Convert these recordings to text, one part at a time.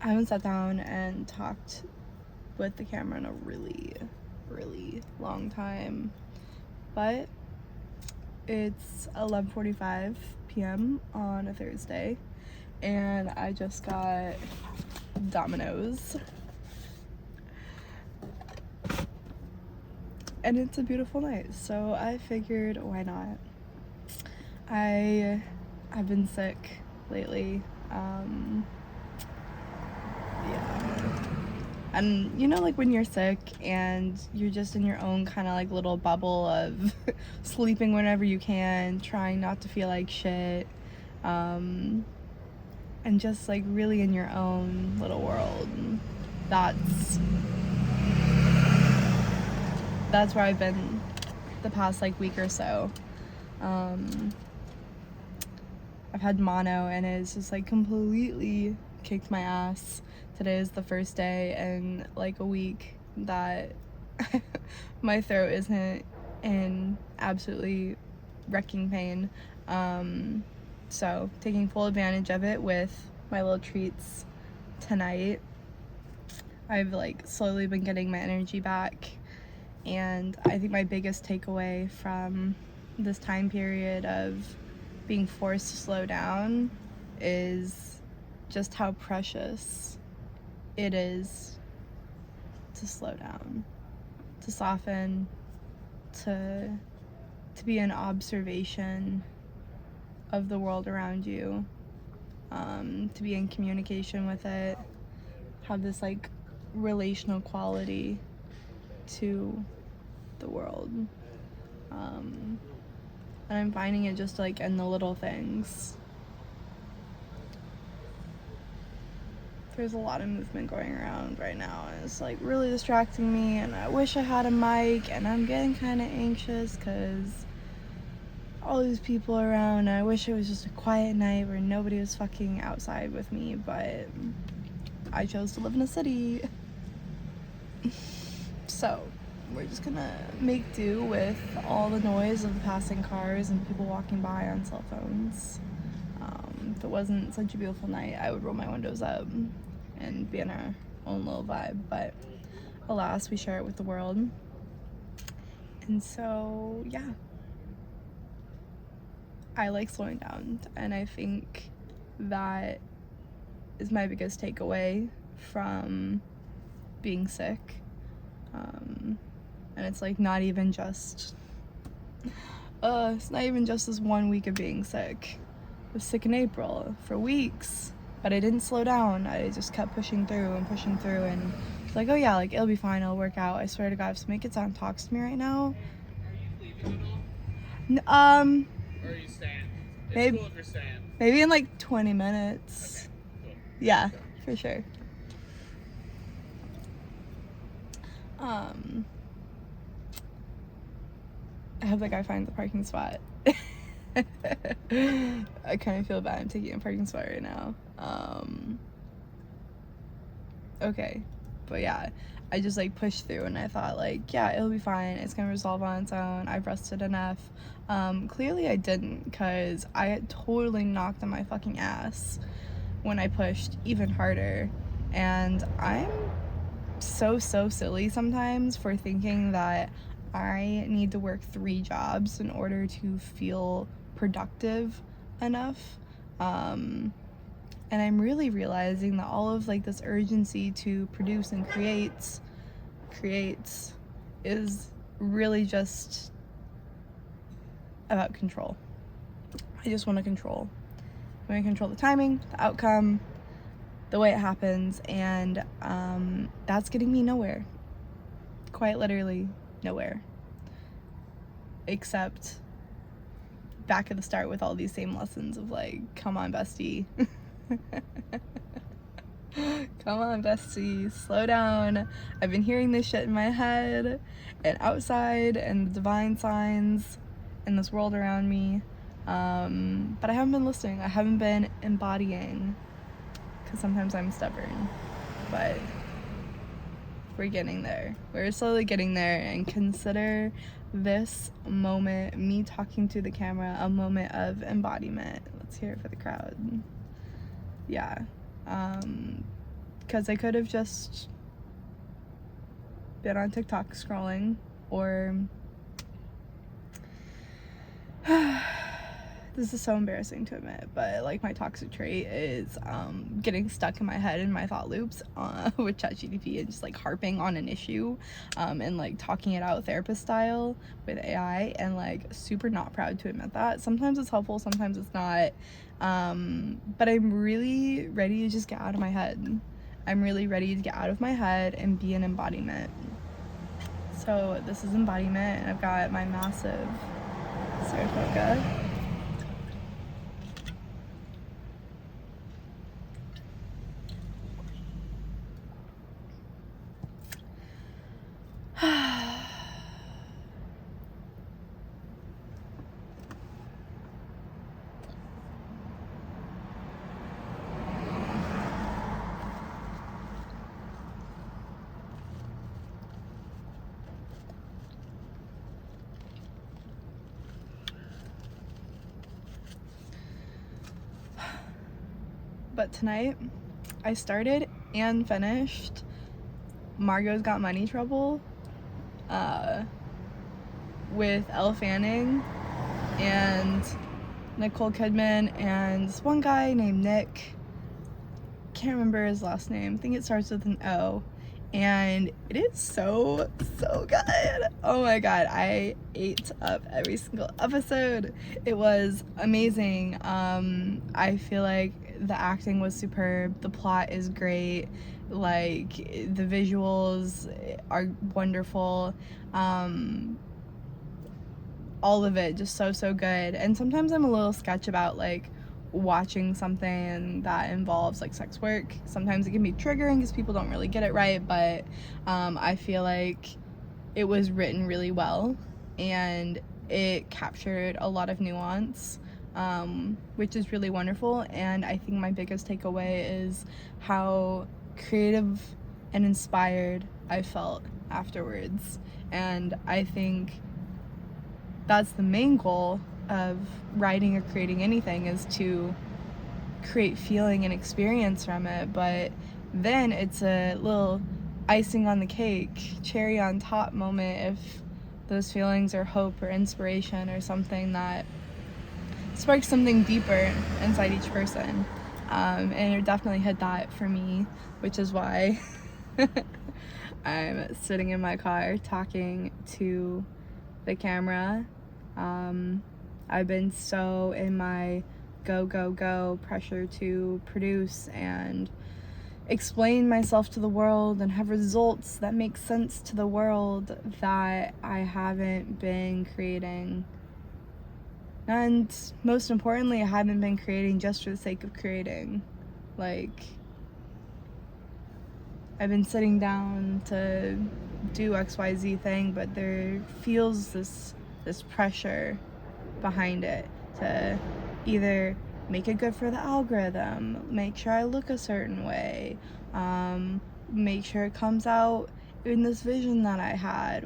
I haven't sat down and talked with the camera in a really, really long time. But it's 11:45 p.m. on a Thursday, and I just got Domino's. And it's a beautiful night, so I figured, why not? I've been sick lately. Yeah. And you know, like when you're sick and you're just in your own kind of like little bubble of sleeping whenever you can, trying not to feel like shit, and just like really in your own little world. That's where I've been the past like week or so. I've had mono and it's just like completely kicked my ass. Today is the first day in like a week that my throat isn't in absolutely wrecking pain. So taking full advantage of it with my little treats tonight. I've like slowly been getting my energy back, and I think my biggest takeaway from this time period of being forced to slow down is just how precious it is to slow down, to soften, to be an observation of the world around you, to be in communication with it, have this like relational quality to the world. And I'm finding it just like in the little things. There's a lot of movement going around right now, and it's like really distracting me, and I wish I had a mic, and I'm getting kind of anxious because all these people around. I wish it was just a quiet night where nobody was fucking outside with me, but I chose to live in a city. So we're just gonna make do with all the noise of the passing cars and people walking by on cell phones. If it wasn't such a beautiful night, I would roll my windows up and be in our own little vibe, but alas, we share it with the world. And so yeah, I like slowing down, and I think that is my biggest takeaway from being sick. And it's like not even just it's not even just this 1 week of being sick. I was sick in April for weeks, but I didn't slow down. I just kept pushing through, and it's like, oh yeah, like it'll be fine, it'll work out. I swear to God, if somebody gets on and talks to me right now. Are you leaving at all? Or are you staying? It's cool if you're staying. Maybe in like 20 minutes. Okay, cool. Yeah, for sure. I hope that guy finds a parking spot. I kind of feel bad I'm taking a parking spot right now. Okay, but yeah, I just like pushed through, and I thought like, yeah, it'll be fine, it's gonna resolve on its own, I've rested enough. Clearly I didn't, because I had totally knocked on my fucking ass when I pushed even harder, and I'm so silly sometimes for thinking that I need to work 3 jobs in order to feel productive enough. And I'm really realizing that all of like this urgency to produce and create is really just about control. I just want to control. I want to control the timing, the outcome, the way it happens, and that's getting me nowhere. Quite literally nowhere. Except back at the start with all these same lessons of like, come on, bestie. Come on, bestie, slow down. I've been hearing this shit in my head and outside and the divine signs in this world around me. But I haven't been listening. I haven't been embodying, because sometimes I'm stubborn. But we're getting there. We're slowly getting there, and consider this moment, me talking to the camera, a moment of embodiment. Let's hear it for the crowd. Yeah. because I could have just been on TikTok scrolling, or this is so embarrassing to admit, but like my toxic trait is getting stuck in my head in my thought loops with ChatGPT and just like harping on an issue and like talking it out therapist style with AI, and like super not proud to admit that. Sometimes it's helpful, sometimes it's not, but I'm really ready to just get out of my head. I'm really ready to get out of my head and be an embodiment. So this is embodiment, and I've got my massive Saratoga. But tonight, I started and finished Margot's Got Money Trouble with Elle Fanning and Nicole Kidman and this one guy named Nick. Can't remember his last name. I think it starts with an O. And it is so good. Oh my god, I ate up every single episode. It was amazing. I feel like the acting was superb. The plot is great. Like, the visuals are wonderful. All of it just so good. And sometimes I'm a little sketch about like watching something that involves like sex work. Sometimes it can be triggering because people don't really get it right, but I feel like it was written really well and it captured a lot of nuance, which is really wonderful. And I think my biggest takeaway is how creative and inspired I felt afterwards. And I think that's the main goal of writing or creating anything, is to create feeling and experience from it. But then it's a little icing on the cake, cherry on top moment if those feelings or hope or inspiration or something that sparks something deeper inside each person. And it definitely hit that for me, which is why I'm sitting in my car talking to the camera. I've been so in my go pressure to produce and explain myself to the world and have results that make sense to the world that I haven't been creating. And most importantly, I haven't been creating just for the sake of creating. Like, I've been sitting down to do XYZ thing, but there feels this pressure behind it to either make it good for the algorithm, make sure I look a certain way, make sure it comes out in this vision that I had,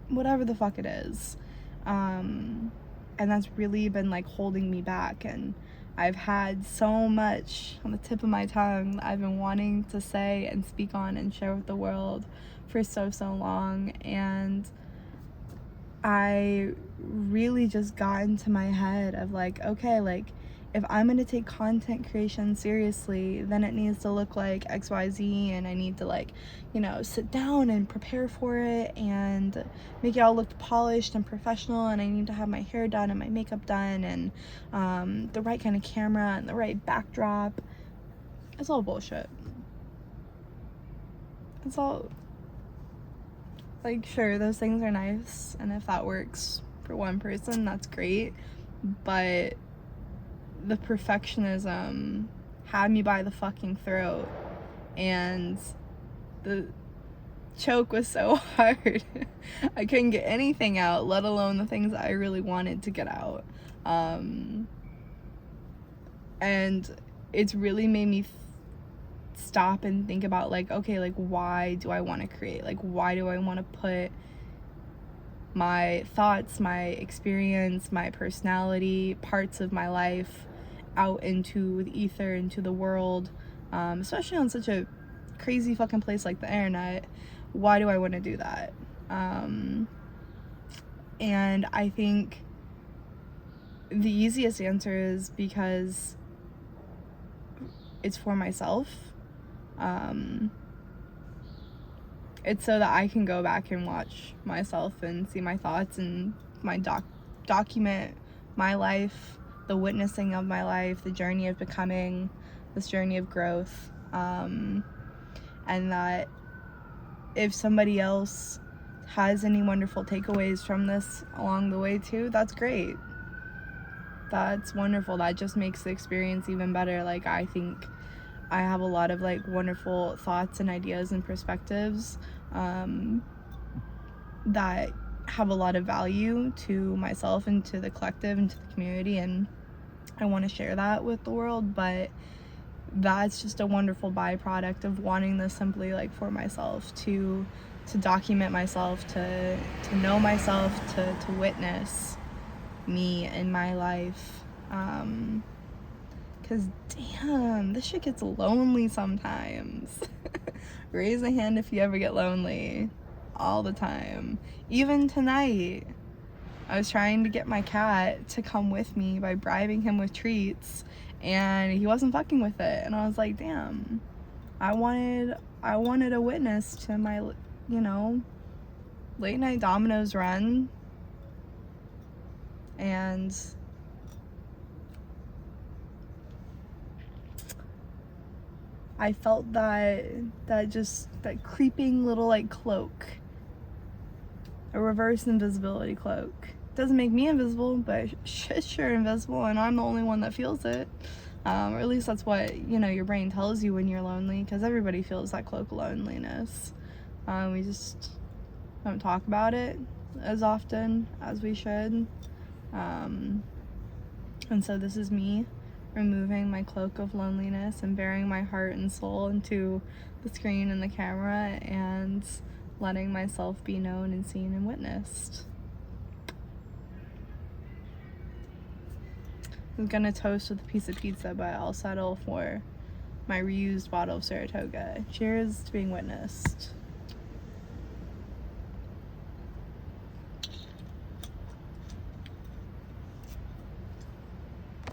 whatever the fuck it is. And that's really been like holding me back, and I've had so much on the tip of my tongue I've been wanting to say and speak on and share with the world for so long, and I really just got into my head of like, okay, like if I'm gonna take content creation seriously, then it needs to look like XYZ, and I need to like, you know, sit down and prepare for it and make it all look polished and professional, and I need to have my hair done and my makeup done and the right kind of camera and the right backdrop. It's all bullshit. It's all like, sure, those things are nice, and if that works for one person, that's great, but the perfectionism had me by the fucking throat, and the choke was so hard. I couldn't get anything out, let alone the things I really wanted to get out. And it's really made me stop and think about like, okay, like why do I want to create? Like, why do I want to put my thoughts, my experience, my personality, parts of my life out into the ether, into the world, especially on such a crazy fucking place like the internet, why do I want to do that? And I think the easiest answer is because it's for myself. It's so that I can go back and watch myself and see my thoughts and document my life, the witnessing of my life, the journey of becoming, this journey of growth, and that if somebody else has any wonderful takeaways from this along the way too, that's great. That's wonderful. That just makes the experience even better. Like, I think I have a lot of like wonderful thoughts and ideas and perspectives that have a lot of value to myself and to the collective and to the community, and I want to share that with the world. But that's just a wonderful byproduct of wanting this simply like for myself, to document myself, to know myself, to witness me in my life. Cause damn, this shit gets lonely sometimes. Raise a hand if you ever get lonely. All the time. Even tonight, I was trying to get my cat to come with me by bribing him with treats, and he wasn't fucking with it. And I was like, damn, I wanted a witness to my, you know, late night Domino's run. And I felt that creeping little like cloak, a reverse invisibility cloak. Doesn't make me invisible, but shit's sure invisible, and I'm the only one that feels it. Or at least that's what, you know, your brain tells you when you're lonely, because everybody feels that cloak of loneliness. We just don't talk about it as often as we should. And so this is me removing my cloak of loneliness and bearing my heart and soul into the screen and the camera and letting myself be known and seen and witnessed. I'm gonna toast with a piece of pizza, but I'll settle for my reused bottle of Saratoga. Cheers to being witnessed.